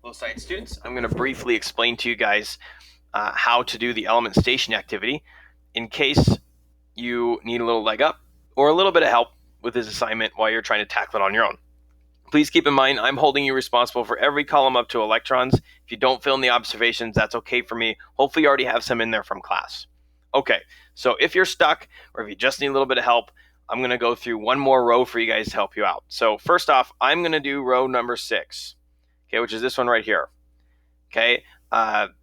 Hello, science students. I'm going to briefly explain to you guys how to do the element station activity in case you need a little leg up or a little bit of help with this assignment while you're trying to tackle it on your own. Please keep in mind, I'm holding you responsible for every column up to electrons. If you don't fill in the observations, that's okay for me. Hopefully you already have some in there from class. Okay, so if you're stuck or if you just need a little bit of help, I'm going to go through one more row for you guys to help you out. So first off, I'm going to do row number 6, okay, which is this one right here. Okay, kind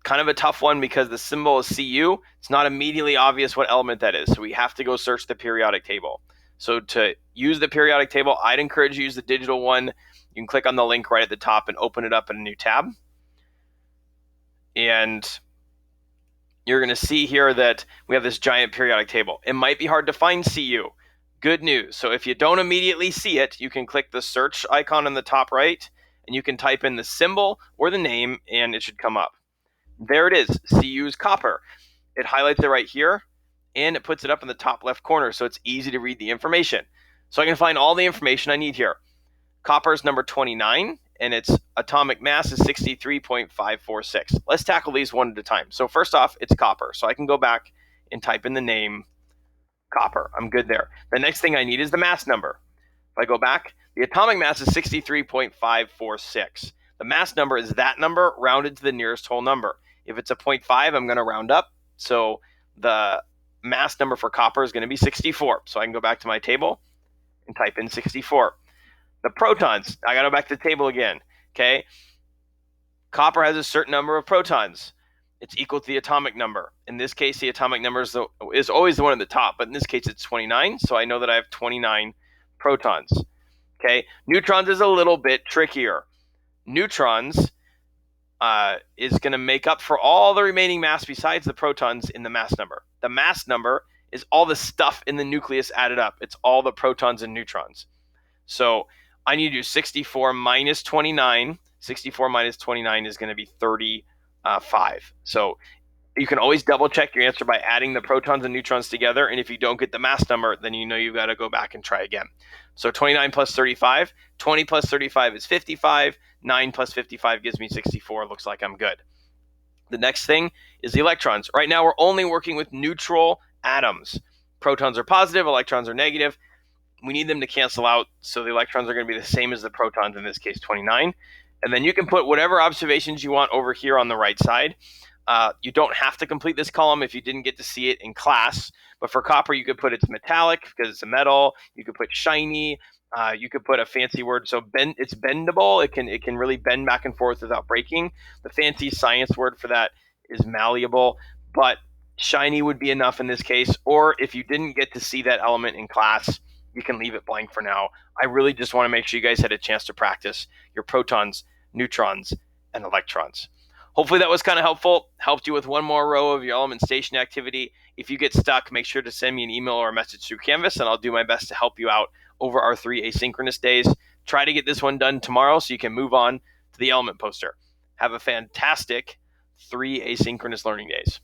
of a tough one because the symbol is Cu. It's not immediately obvious what element that is, so we have to go search the periodic table. So to use the periodic table, I'd encourage you to use the digital one. You can click on the link right at the top and open it up in a new tab. And you're going to see here that we have this giant periodic table. It might be hard to find Cu. Good news. So if you don't immediately see it, you can click the search icon in the top right, and you can type in the symbol or the name, and it should come up. There it is, Cu is copper. It highlights it right here, and it puts it up in the top left corner, so it's easy to read the information. So I can find all the information I need here. Copper is number 29, and its atomic mass is 63.546. Let's tackle these one at a time. So first off, it's copper. So I can go back and type in the name copper. I'm good there. The next thing I need is the mass number. If I go back, the atomic mass is 63.546. The mass number is that number rounded to the nearest whole number. If it's a 0.5, I'm going to round up. So the mass number for copper is going to be 64. So I can go back to my table and type in 64. The protons, I got to go back to the table again. Okay. Copper has a certain number of protons. It's equal to the atomic number. In this case, the atomic number is always the one at the top, but in this case, it's 29. So I know that I have 29 protons. Okay. Neutrons is a little bit trickier. Neutrons is going to make up for all the remaining mass besides the protons in the mass number. The mass number is all the stuff in the nucleus added up. It's all the protons and neutrons. So I need to do 64 minus 29. 64 minus 29 is going to be 35. So you can always double check your answer by adding the protons and neutrons together. And if you don't get the mass number, then you know you've got to go back and try again. So 29 plus 35, 20 plus 35 is 55. 9 plus 55 gives me 64. Looks like I'm good. The next thing is the electrons. Right now, we're only working with neutral atoms. Protons are positive, electrons are negative. We need them to cancel out, so the electrons are going to be the same as the protons, in this case 29. And then you can put whatever observations you want over here on the right side. You don't have to complete this column if you didn't get to see it in class. But for copper, you could put it's metallic because it's a metal. You could put shiny. You could put a fancy word. So it's bendable. It can really bend back and forth without breaking. The fancy science word for that is malleable. But shiny would be enough in this case. Or if you didn't get to see that element in class, you can leave it blank for now. I really just want to make sure you guys had a chance to practice your protons, neutrons, and electrons. Hopefully that was kind of helpful, helped you with one more row of your element station activity. If you get stuck, make sure to send me an email or a message through Canvas, and I'll do my best to help you out over our 3 asynchronous days. Try to get this one done tomorrow so you can move on to the element poster. Have a fantastic 3 asynchronous learning days.